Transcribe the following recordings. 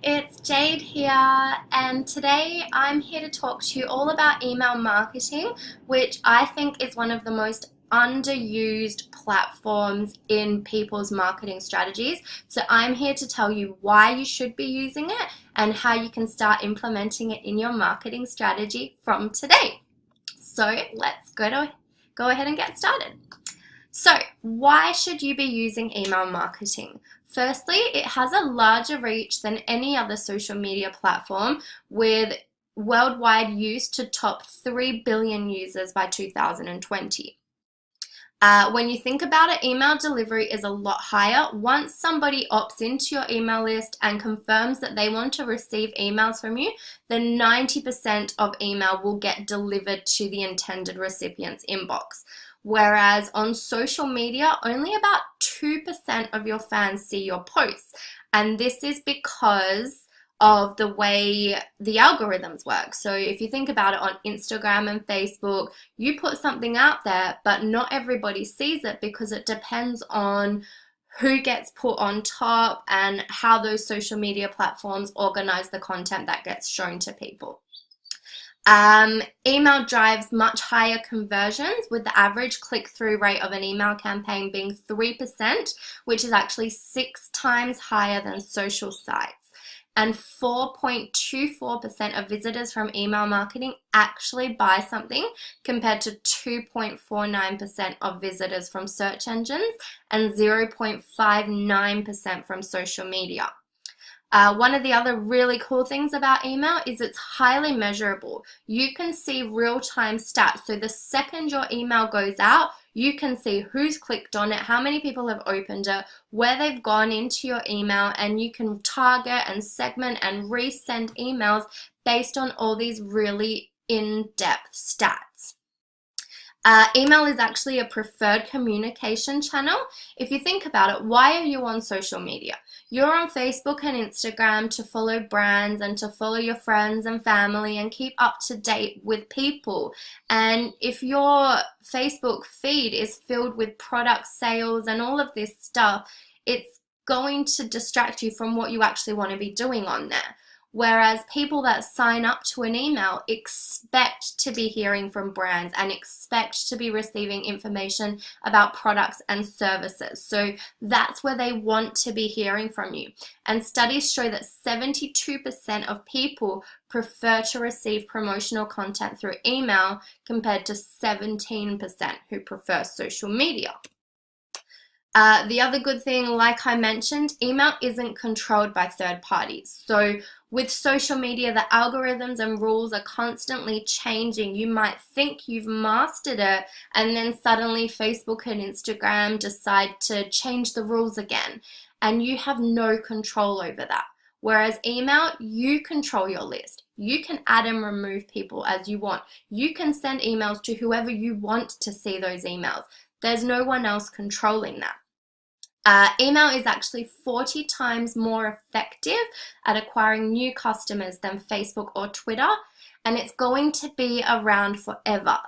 It's Jade here, and today I'm here to talk to you all about email marketing, which I think is one of the most underused platforms in people's marketing strategies. So I'm here to tell you why you should be using it and how you can start implementing it in your marketing strategy from today. So let's go ahead and get started. So, why should you be using email marketing? Firstly, it has a larger reach than any other social media platform, with worldwide use to top 3 billion users by 2020. When you think about it, email delivery is a lot higher. Once somebody opts into your email list and confirms that they want to receive emails from you, then 90% of email will get delivered to the intended recipient's inbox. Whereas on social media, only about 2% of your fans see your posts. And this is because of the way the algorithms work. So if you think about it, on Instagram and Facebook, you put something out there, but not everybody sees it because it depends on who gets put on top and how those social media platforms organize the content that gets shown to people. Email drives much higher conversions, with the average click-through rate of an email campaign being 3%, which is actually 6 times higher than social sites. And 4.24% of visitors from email marketing actually buy something, compared to 2.49% of visitors from search engines and 0.59% from social media. One of the other really cool things about email is it's highly measurable. You can see real-time stats. So the second your email goes out, you can see who's clicked on it, how many people have opened it, where they've gone into your email, and you can target and segment and resend emails based on all these really in-depth stats. Email is actually a preferred communication channel. If you think about it, why are you on social media? You're on Facebook and Instagram to follow brands and to follow your friends and family and keep up to date with people. And if your Facebook feed is filled with product sales and all of this stuff, it's going to distract you from what you actually want to be doing on there. Whereas people that sign up to an email expect to be hearing from brands and expect to be receiving information about products and services. So that's where they want to be hearing from you. And studies show that 72% of people prefer to receive promotional content through email, compared to 17% who prefer social media. The other good thing, like I mentioned, email isn't controlled by third parties. So with social media, the algorithms and rules are constantly changing. You might think you've mastered it, and then suddenly Facebook and Instagram decide to change the rules again, and you have no control over that. Whereas email, you control your list. You can add and remove people as you want. You can send emails to whoever you want to see those emails. There's no one else controlling that. Email is actually 40 times more effective at acquiring new customers than Facebook or Twitter, and it's going to be around forever.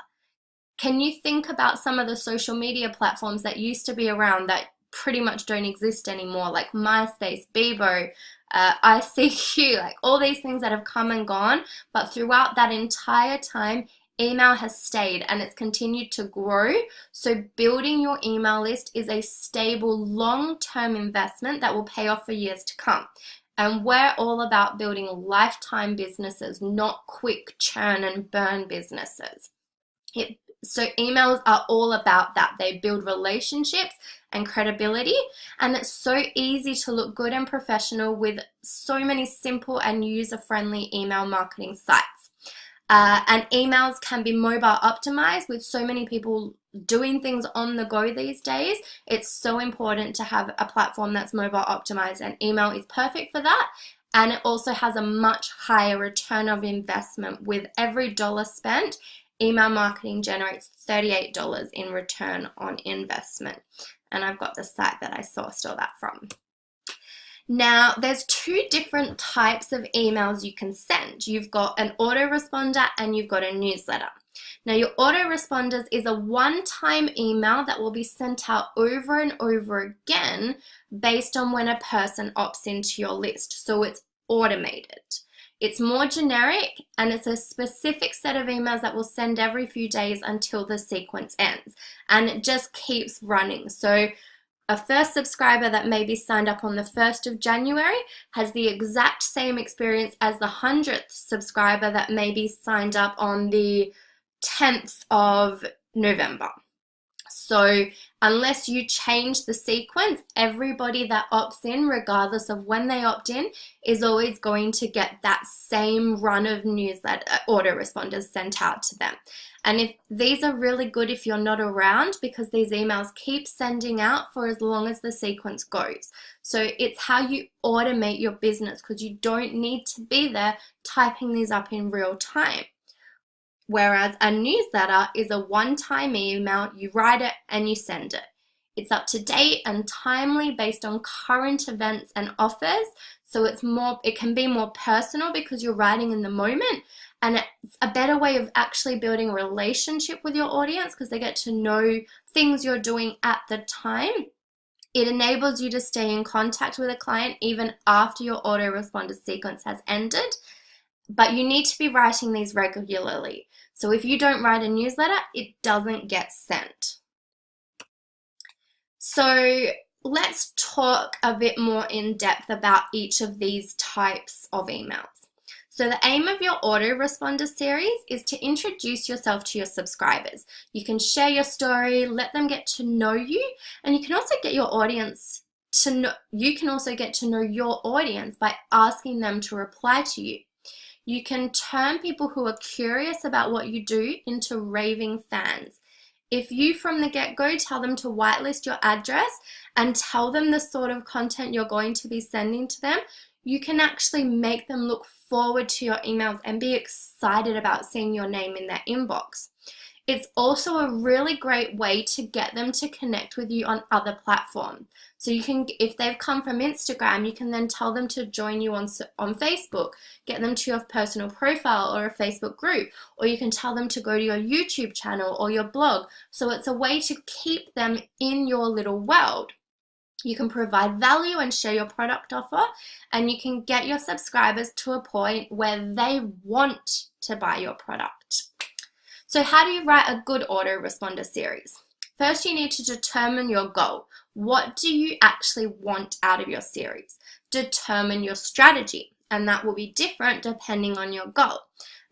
Can you think about some of the social media platforms that used to be around that pretty much don't exist anymore, like MySpace, Bebo, ICQ, like all these things that have come and gone, but throughout that entire time, email has stayed and it's continued to grow. So building your email list is a stable, long-term investment that will pay off for years to come. And we're all about building lifetime businesses, not quick churn and burn businesses. So emails are all about that. They build relationships and credibility, and it's so easy to look good and professional with so many simple and user-friendly email marketing sites. And emails can be mobile optimized. With so many people doing things on the go these days, it's so important to have a platform that's mobile optimized, and email is perfect for that. And it also has a much higher return of investment. With every dollar spent, email marketing generates $38 in return on investment. And I've got the site that I sourced all that from. Now, there's 2 different types of emails you can send. You've got an autoresponder and you've got a newsletter. Now, your autoresponders is a one-time email that will be sent out over and over again based on when a person opts into your list. So it's automated. It's more generic, and it's a specific set of emails that will send every few days until the sequence ends, and it just keeps running. So a first subscriber that maybe signed up on the 1st of January has the exact same experience as the 100th subscriber that maybe signed up on the 10th of November. So unless you change the sequence, everybody that opts in, regardless of when they opt in, is always going to get that same run of newsletter autoresponders sent out to them. And if these are really good if you're not around, because these emails keep sending out for as long as the sequence goes. So it's how you automate your business, because you don't need to be there typing these up in real time. Whereas a newsletter is a one-time email, you write it and you send it. It's up to date and timely based on current events and offers. So it can be more personal because you're writing in the moment, and it's a better way of actually building a relationship with your audience because they get to know things you're doing at the time. It enables you to stay in contact with a client even after your autoresponder sequence has ended. But you need to be writing these regularly. So if you don't write a newsletter, it doesn't get sent. So let's talk a bit more in depth about each of these types of emails. So the aim of your autoresponder series is to introduce yourself to your subscribers. You can share your story, let them get to know you, and you can also get your audience to know, your audience by asking them to reply to you. You can turn people who are curious about what you do into raving fans. If you from the get-go tell them to whitelist your address and tell them the sort of content you're going to be sending to them, you can actually make them look forward to your emails and be excited about seeing your name in their inbox. It's also a really great way to get them to connect with you on other platforms. So you can, if they've come from Instagram, you can then tell them to join you on Facebook, get them to your personal profile or a Facebook group, or you can tell them to go to your YouTube channel or your blog. So it's a way to keep them in your little world. You can provide value and share your product offer, and you can get your subscribers to a point where they want to buy your product. So how do you write a good autoresponder series? First, you need to determine your goal. What do you actually want out of your series? Determine your strategy, and that will be different depending on your goal.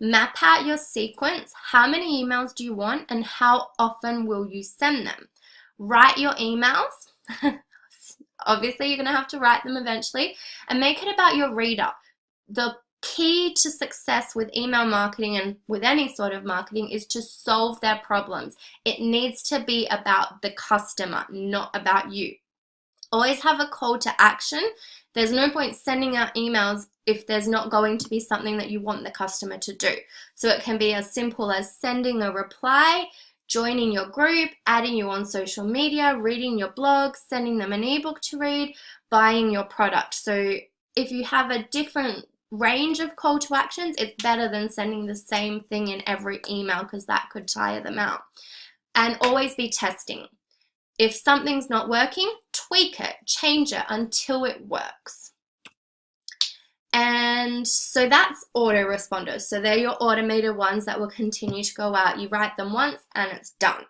Map out your sequence. How many emails do you want, and how often will you send them? Write your emails. Obviously, you're going to have to write them eventually, and make it about your reader. The key to success with email marketing and with any sort of marketing is to solve their problems. It needs to be about the customer, not about you. Always have a call to action. There's no point sending out emails if there's not going to be something that you want the customer to do. So it can be as simple as sending a reply, joining your group, adding you on social media, reading your blog, sending them an ebook to read, buying your product. So if you have a different range of call to actions, it's better than sending the same thing in every email because that could tire them out. And always be testing. If something's not working, tweak it, change it until it works. And so that's autoresponders. So they're your automated ones that will continue to go out. You write them once and it's done.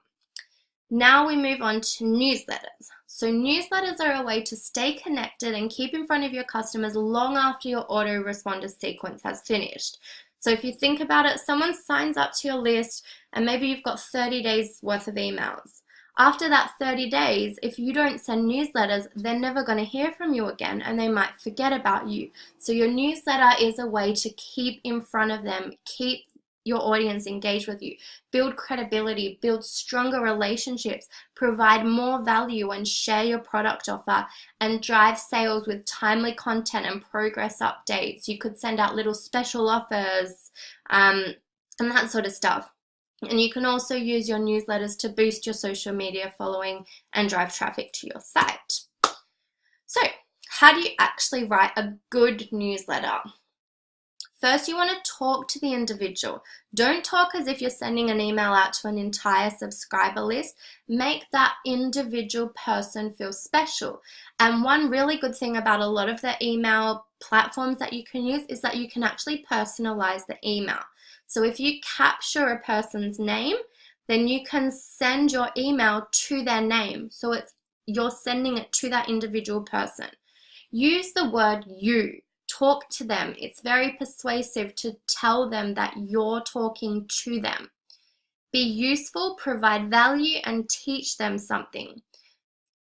Now we move on to newsletters. So newsletters are a way to stay connected and keep in front of your customers long after your autoresponder sequence has finished. So if you think about it, someone signs up to your list and maybe you've got 30 days worth of emails. After that 30 days, if you don't send newsletters, they're never going to hear from you again and they might forget about you. So your newsletter is a way to keep in front of them, keep your audience engaged with you, build credibility, build stronger relationships, provide more value and share your product offer, and drive sales with timely content and progress updates. You could send out little special offers and that sort of stuff. And you can also use your newsletters to boost your social media following and drive traffic to your site. So, how do you actually write a good newsletter? First, you want to talk to the individual. Don't talk as if you're sending an email out to an entire subscriber list. Make that individual person feel special. And one really good thing about a lot of the email platforms that you can use is that you can actually personalize the email. So if you capture a person's name, then you can send your email to their name. So you're sending it to that individual person. Use the word you. Talk to them. It's very persuasive to tell them that you're talking to them. Be useful, provide value, and teach them something.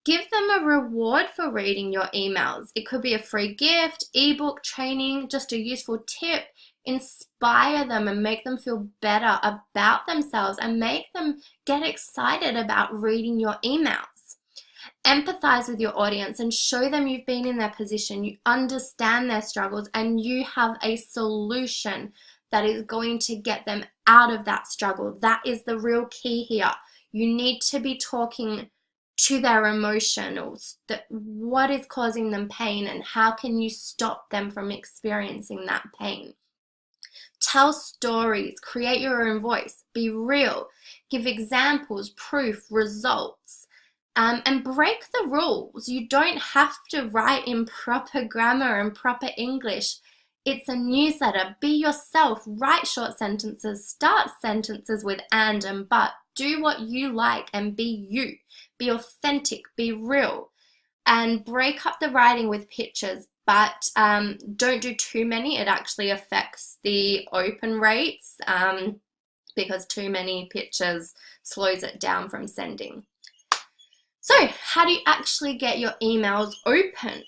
Give them a reward for reading your emails. It could be a free gift, ebook, training, just a useful tip. Inspire them and make them feel better about themselves and make them get excited about reading your emails. Empathize with your audience and show them you've been in their position, you understand their struggles, and you have a solution that is going to get them out of that struggle. That is the real key here. You need to be talking to their emotions, what is causing them pain and how can you stop them from experiencing that pain. Tell stories, create your own voice, be real, give examples, proof, results. And break the rules. You don't have to write in proper grammar and proper English. It's a newsletter. Be yourself. Write short sentences. Start sentences with and but. Do what you like and be you. Be authentic. Be real. And break up the writing with pictures, but don't do too many. It actually affects the open rates because too many pictures slows it down from sending. So how do you actually get your emails opened?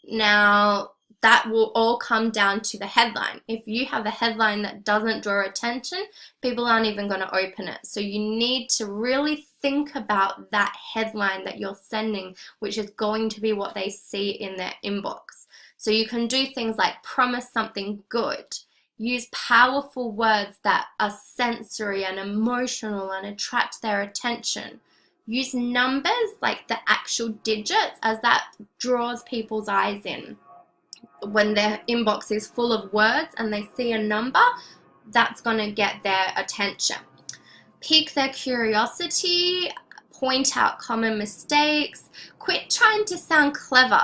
Now, that will all come down to the headline. If you have a headline that doesn't draw attention, people aren't even going to open it. So you need to really think about that headline that you're sending, which is going to be what they see in their inbox. So you can do things like promise something good. Use powerful words that are sensory and emotional and attract their attention. Use numbers like the actual digits, as that draws people's eyes in. When their inbox is full of words and they see a number, that's going to get their attention. Pique their curiosity, point out common mistakes, quit trying to sound clever.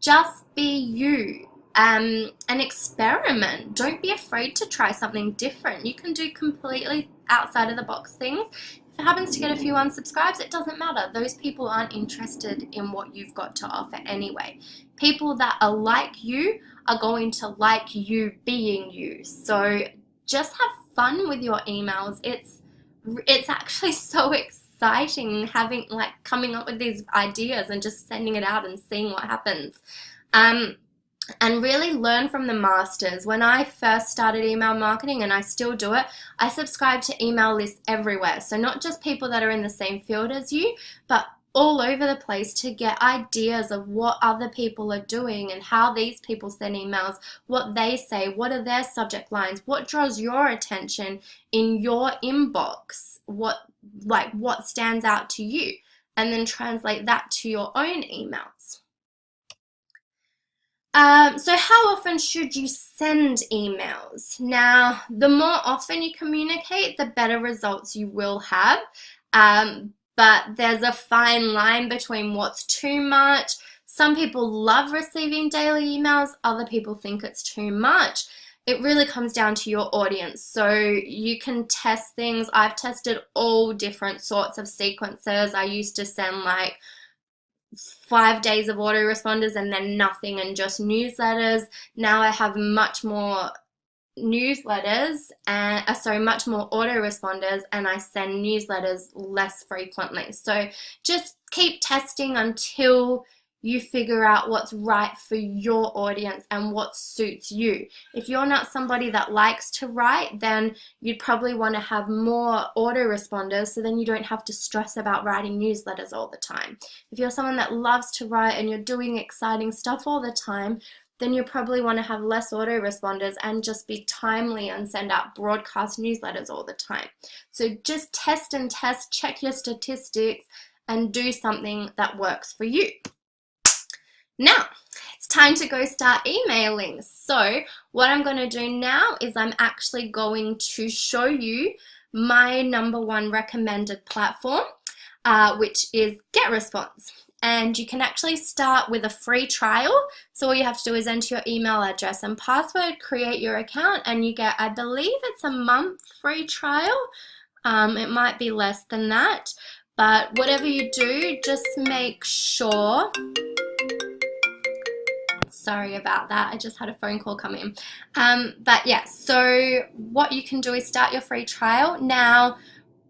Just be you. And experiment. Don't be afraid to try something different. You can do completely outside of the box things. If it happens to get a few unsubscribes, it doesn't matter. Those people aren't interested in what you've got to offer anyway. People that are like you are going to like you being you. So just have fun with your emails. It's actually so exciting coming up with these ideas and just sending it out and seeing what happens. And really learn from the masters. When I first started email marketing, and I still do it, I subscribe to email lists everywhere. So not just people that are in the same field as you, but all over the place to get ideas of what other people are doing and how these people send emails, what they say, what are their subject lines, what draws your attention in your inbox, what stands out to you, and then translate that to your own emails. So how often should you send emails? Now, the more often you communicate, the better results you will have. But there's a fine line between what's too much. Some people love receiving daily emails. Other people think it's too much. It really comes down to your audience. So you can test things. I've tested all different sorts of sequences. I used to send like 5 days of autoresponders and then nothing and just newsletters. Now I have much more newsletters and much more autoresponders, and I send newsletters less frequently. So just keep testing until you figure out what's right for your audience and what suits you. If you're not somebody that likes to write, then you'd probably want to have more autoresponders so then you don't have to stress about writing newsletters all the time. If you're someone that loves to write and you're doing exciting stuff all the time, then you probably want to have less autoresponders and just be timely and send out broadcast newsletters all the time. So just test and test, check your statistics, and do something that works for you. Now, it's time to go start emailing. So what I'm going to do now is I'm actually going to show you my #1 recommended platform, which is GetResponse. And you can actually start with a free trial. So all you have to do is enter your email address and password, create your account, and you get, I believe it's a month free trial. It might be less than that, but whatever you do, just make sure. Sorry about that, I just had a phone call come in. But yeah, so what you can do is start your free trial. Now,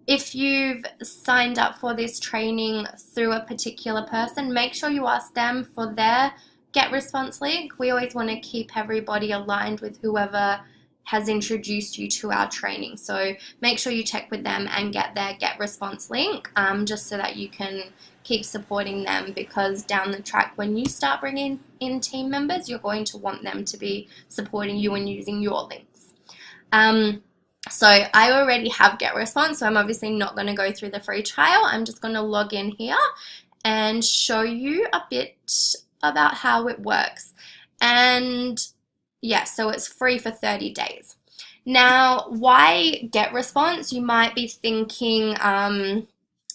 if you've signed up for this training through a particular person, make sure you ask them for their GetResponse link. We always want to keep everybody aligned with whoever has introduced you to our training. So make sure you check with them and get their GetResponse link, just so that you can keep supporting them, because down the track when you start bringing in team members, you're going to want them to be supporting you and using your links. So I already have GetResponse, so I'm obviously not going to go through the free trial. I'm just going to log in here and show you a bit about how it works. And yeah, so it's free for 30 days. Now, why GetResponse? You might be thinking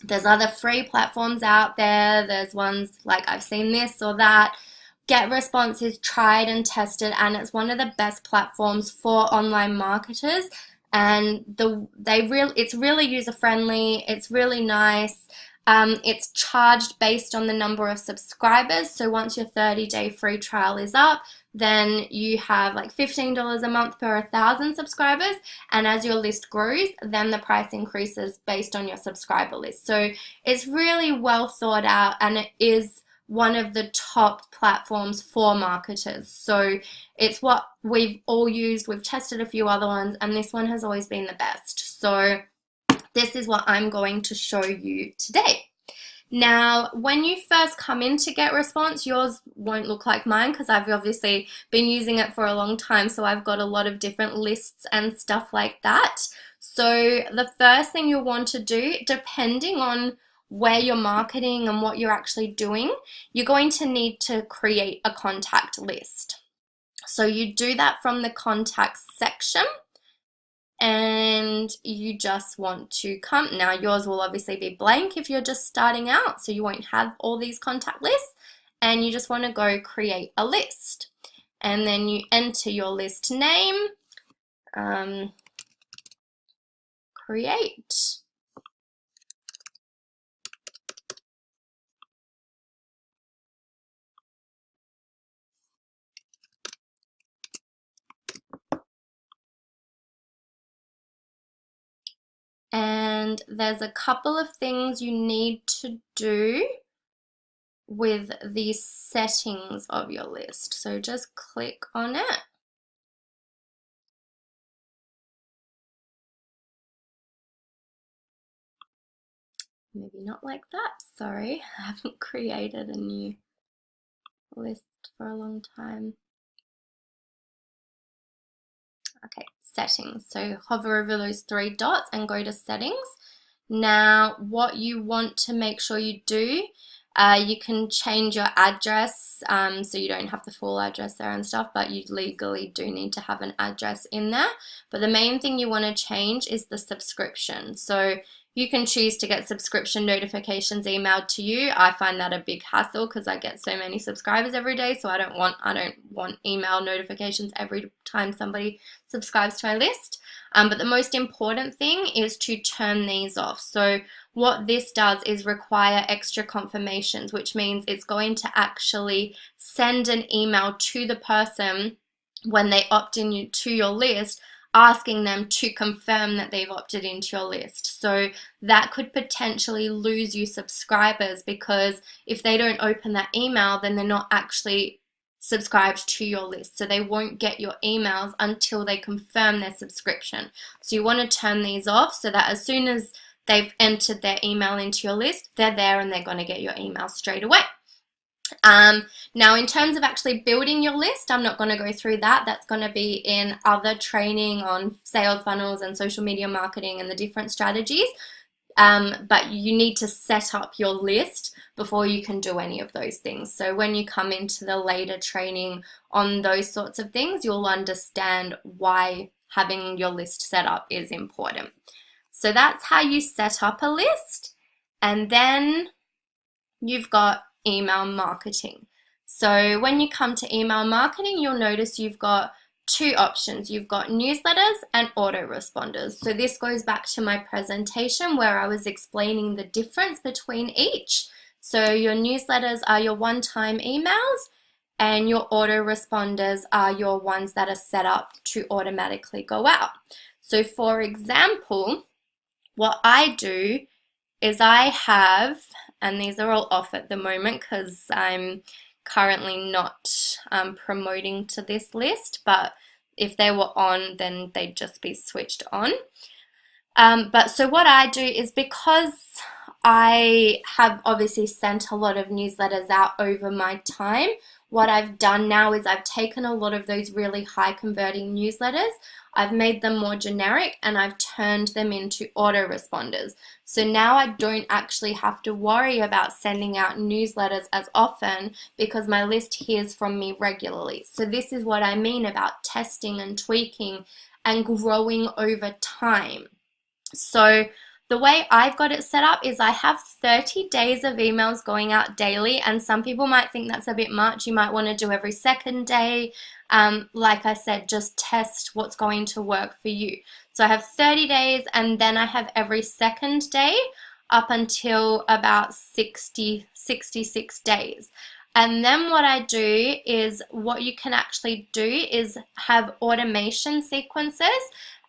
there's other free platforms out there. There's ones like I've seen this or that. GetResponse is tried and tested, and it's one of the best platforms for online marketers. And it's really user-friendly, it's really nice. It's charged based on the number of subscribers. So once your 30-day free trial is up, then you have like $15 a month per 1,000 subscribers. And as your list grows, then the price increases based on your subscriber list. So it's really well thought out, and it is one of the top platforms for marketers. So it's what we've all used. We've tested a few other ones, and this one has always been the best. So this is what I'm going to show you today. Now, when you first come in to GetResponse, yours won't look like mine because I've obviously been using it for a long time, so I've got a lot of different lists and stuff like that. So the first thing you'll want to do, depending on where you're marketing and what you're actually doing, you're going to need to create a contact list. So you do that from the contacts section, and you just want to come. Now, yours will obviously be blank if you're just starting out, so you won't have all these contact lists, and you just want to go create a list. And then you enter your list name, create. And there's a couple of things you need to do with the settings of your list. So just click on it. Maybe not like that, sorry. I haven't created a new list for a long time. Okay, settings. So hover over those 3 dots and go to settings. Now, what you want to make sure you do, you can change your address, so you don't have the full address there and stuff, but you legally do need to have an address in there. But the main thing you want to change is the subscription. So you can choose to get subscription notifications emailed to you. I find that a big hassle because I get so many subscribers every day, so I don't want email notifications every time somebody subscribes to my list. But the most important thing is to turn these off. So what this does is require extra confirmations, which means it's going to actually send an email to the person when they opt in to your list, asking them to confirm that they've opted into your list. So that could potentially lose you subscribers, because if they don't open that email, then they're not actually subscribed to your list. So they won't get your emails until they confirm their subscription. So you want to turn these off so that as soon as they've entered their email into your list, they're there and they're going to get your email straight away. Now, in terms of actually building your list, I'm not going to go through that. That's going to be in other training on sales funnels and social media marketing and the different strategies. but you need to set up your list before you can do any of those things. So when you come into the later training on those sorts of things, you'll understand why having your list set up is important. So that's how you set up a list. And then you've got email marketing. So when you come to email marketing, you'll notice you've got two options. You've got newsletters and autoresponders. So this goes back to my presentation where I was explaining the difference between each. So your newsletters are your one-time emails, and your autoresponders are your ones that are set up to automatically go out. So for example, what I do is I have, and these are all off at the moment because I'm currently not promoting to this list, but if they were on, then they'd just be switched on. But so what I do is, because I have obviously sent a lot of newsletters out over my time, what I've done now is I've taken a lot of those really high converting newsletters, I've made them more generic, and I've turned them into autoresponders. So now I don't actually have to worry about sending out newsletters as often because my list hears from me regularly. So this is what I mean about testing and tweaking and growing over time. So the way I've got it set up is I have 30 days of emails going out daily, and some people might think that's a bit much. You might want to do every second day. Like I said, just test what's going to work for you. So I have 30 days, and then I have every second day up until about 66 days. And then what I do is, what you can actually do is have automation sequences,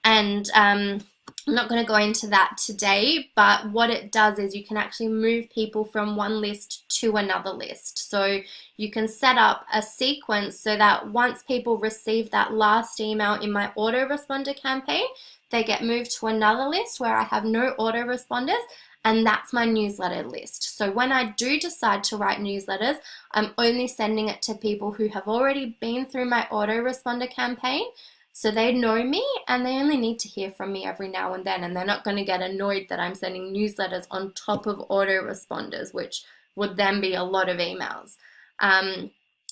and I'm not going to go into that today, but what it does is you can actually move people from one list to another list. So you can set up a sequence so that once people receive that last email in my autoresponder campaign, they get moved to another list where I have no autoresponders, and that's my newsletter list. So when I do decide to write newsletters, I'm only sending it to people who have already been through my autoresponder campaign. So they know me, and they only need to hear from me every now and then, and they're not going to get annoyed that I'm sending newsletters on top of autoresponders, which would then be a lot of emails.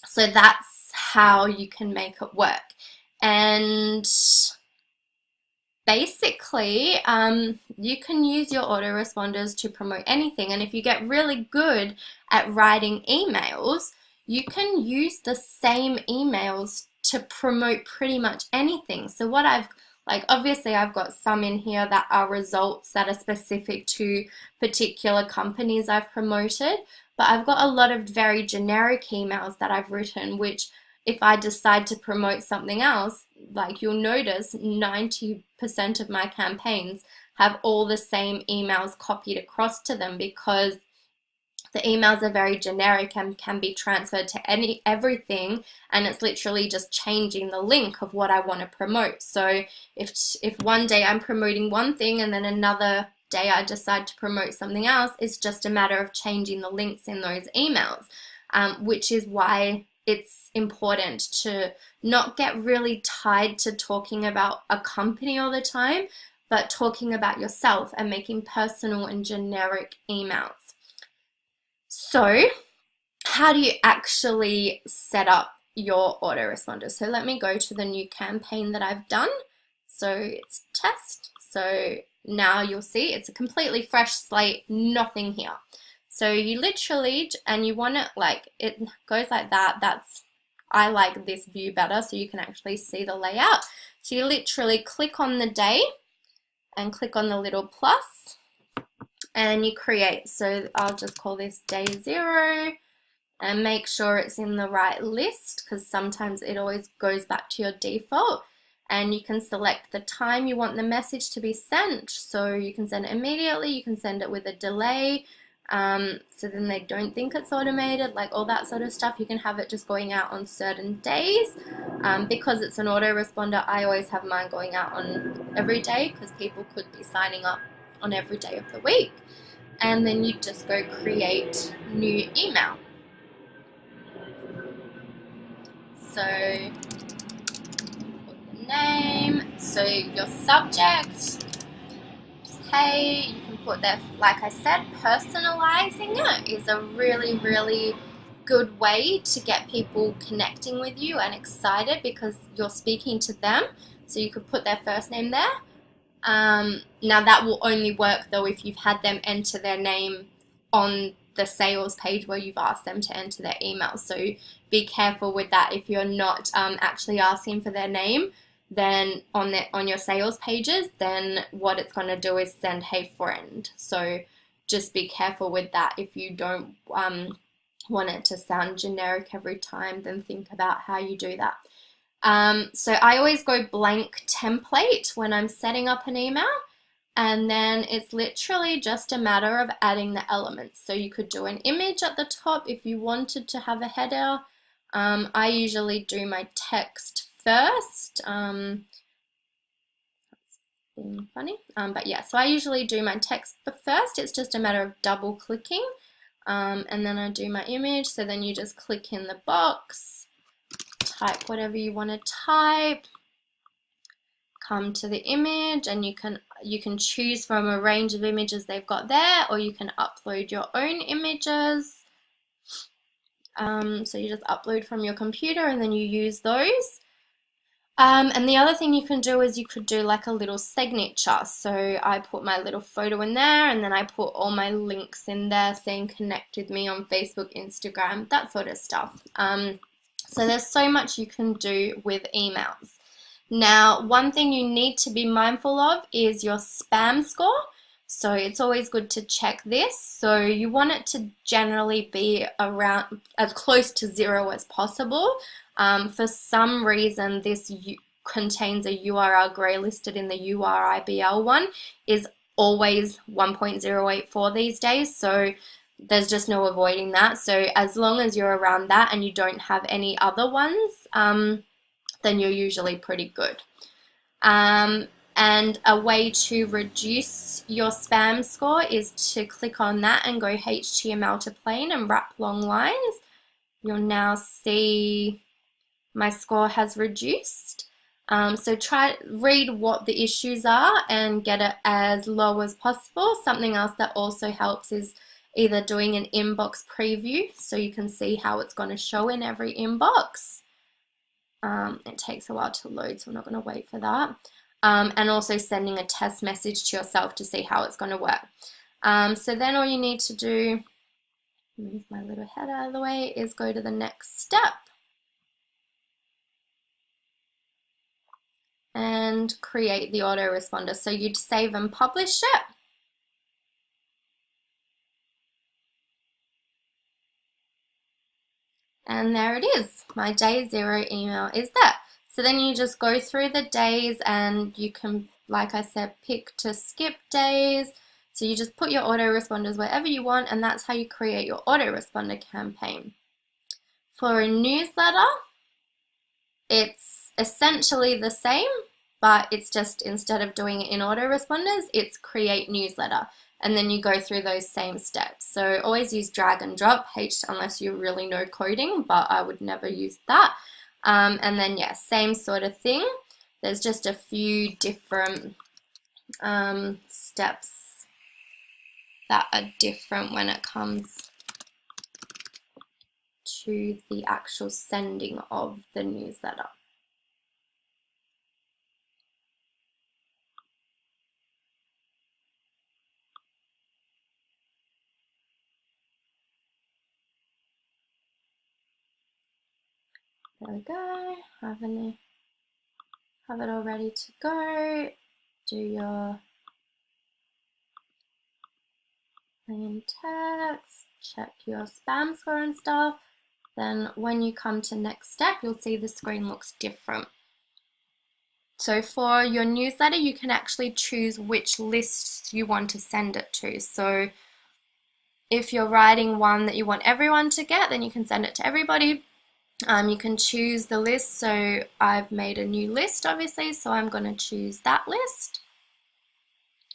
So that's how you can make it work. And basically, you can use your autoresponders to promote anything. And if you get really good at writing emails, you can use the same emails to promote pretty much anything. So what obviously I've got some in here that are results that are specific to particular companies I've promoted, but I've got a lot of very generic emails that I've written, which if I decide to promote something else, like you'll notice 90% of my campaigns have all the same emails copied across to them, because the emails are very generic and can be transferred to everything, and it's literally just changing the link of what I want to promote. So if one day I'm promoting one thing and then another day I decide to promote something else, it's just a matter of changing the links in those emails, which is why it's important to not get really tied to talking about a company all the time, but talking about yourself and making personal and generic emails. So how do you actually set up your autoresponder? So let me go to the new campaign that I've done. So it's test. So now you'll see it's a completely fresh slate, nothing here. So you literally, and you want it like, it goes like that. I like this view better so you can actually see the layout. So you literally click on the day and click on the little plus, and you create. So I'll just call this day 0 and make sure it's in the right list, because sometimes it always goes back to your default. And you can select the time you want the message to be sent. So you can send it immediately, you can send it with a delay, so then they don't think it's automated, like all that sort of stuff. You can have it just going out on certain days. Because it's an autoresponder, I always have mine going out on every day, because people could be signing up on every day of the week. And then you just go create new email. So put the name, so your subject, just hey, you can put their, like I said, personalizing it is a really, really good way to get people connecting with you and excited because you're speaking to them. So you could put their first name there. Now that will only work though if you've had them enter their name on the sales page where you've asked them to enter their email. So be careful with that. If you're not actually asking for their name, then on your sales pages, then what it's going to do is send hey friend. So just be careful with that. If you don't want it to sound generic every time, then think about how you do that. So I always go blank template when I'm setting up an email, and then it's literally just a matter of adding the elements. So you could do an image at the top if you wanted to have a header. I usually do my text first. That's being funny. But yeah, so I usually do my text first. It's just a matter of double clicking. And then I do my image. So then you just click in the box, type whatever you want to type, come to the image, and you can choose from a range of images they've got there, or you can upload your own images. So you just upload from your computer and then you use those. And the other thing you can do is you could do like a little signature. So I put my little photo in there, and then I put all my links in there saying connect with me on Facebook, Instagram, that sort of stuff. So there's so much you can do with emails. Now, one thing you need to be mindful of is your spam score. So it's always good to check this. So you want it to generally be around as close to 0 as possible. For some reason, this contains a URL grey listed in the URIBL one is always 1.084 these days. So there's just no avoiding that. So as long as you're around that and you don't have any other ones, then you're usually pretty good. And a way to reduce your spam score is to click on that and go HTML to plain and wrap long lines. You'll now see my score has reduced. So read what the issues are and get it as low as possible. Something else that also helps is either doing an inbox preview so you can see how it's going to show in every inbox. It takes a while to load, so I'm not going to wait for that. And also sending a test message to yourself to see how it's going to work. So then all you need to do, move my little head out of the way, is go to the next step. And create the autoresponder. So you'd save and publish it. And there it is. My day 0 email is there. So then you just go through the days and you can, like I said, pick to skip days. So you just put your autoresponders wherever you want, and that's how you create your autoresponder campaign. For a newsletter, it's essentially the same, but it's just instead of doing it in autoresponders, it's create newsletter. And then you go through those same steps. So always use drag and drop, unless you really know coding, but I would never use that. And then, yeah, same sort of thing. There's just a few different steps that are different when it comes to the actual sending of the newsletter. There we go, have it all ready to go. Do your plain text, check your spam score and stuff. Then when you come to next step, you'll see the screen looks different. So for your newsletter, you can actually choose which lists you want to send it to. So if you're writing one that you want everyone to get, then you can send it to everybody. You can choose the list, so I've made a new list obviously, so I'm going to choose that list.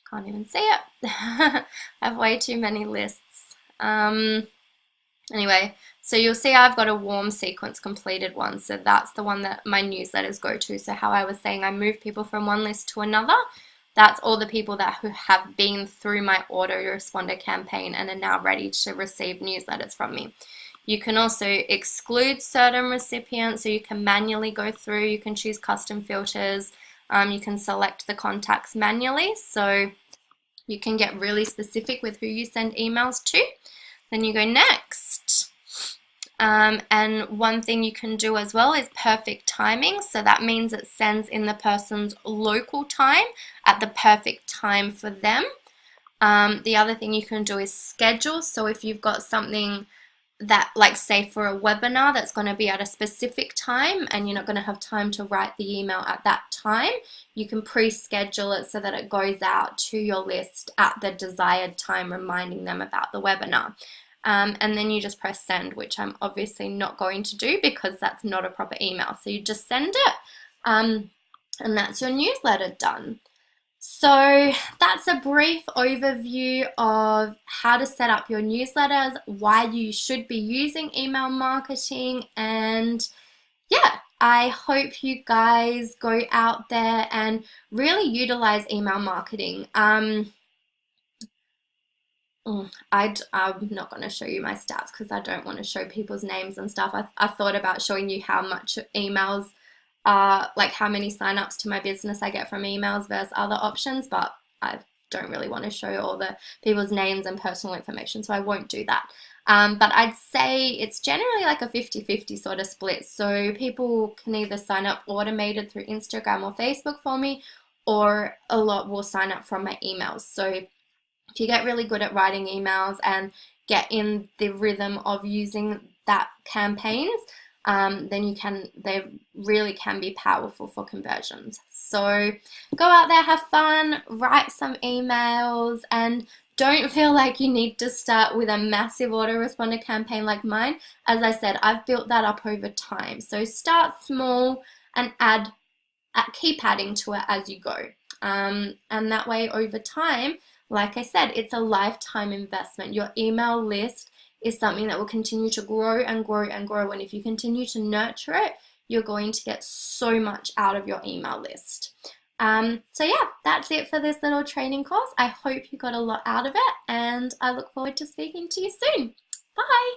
Can't even see it. I have way too many lists. Anyway, so you'll see I've got a warm sequence completed one, so that's the one that my newsletters go to. So how I was saying I move people from one list to another, that's all the people who have been through my autoresponder campaign and are now ready to receive newsletters from me. You can also exclude certain recipients, so you can manually go through, you can choose custom filters, you can select the contacts manually, so you can get really specific with who you send emails to. Then you go next. And one thing you can do as well is perfect timing. So that means it sends in the person's local time at the perfect time for them. The other thing you can do is schedule. So if you've got something that, like say for a webinar that's going to be at a specific time and you're not going to have time to write the email at that time, you can pre-schedule it so that it goes out to your list at the desired time, reminding them about the webinar. And then you just press send, which I'm obviously not going to do because that's not a proper email. So you just send it, and that's your newsletter done. So that's a brief overview of how to set up your newsletters, why you should be using email marketing, and yeah, I hope you guys go out there and really utilize email marketing. I'm not going to show you my stats because I don't want to show people's names and stuff. I thought about showing you how much emails like how many signups to my business I get from emails versus other options, but I don't really want to show all the people's names and personal information, so I won't do that. But I'd say it's generally like a 50-50 sort of split. So people can either sign up automated through Instagram or Facebook for me, or a lot will sign up from my emails. So if you get really good at writing emails and get in the rhythm of using that campaigns, then they really can be powerful for conversions. So go out there, have fun, write some emails, and don't feel like you need to start with a massive autoresponder campaign like mine. As I said, I've built that up over time. So start small and keep adding to it as you go. And that way over time, like I said, it's a lifetime investment. Your email list is something that will continue to grow and grow and grow. And if you continue to nurture it, you're going to get so much out of your email list. So yeah, that's it for this little training course. I hope you got a lot out of it, and I look forward to speaking to you soon. Bye.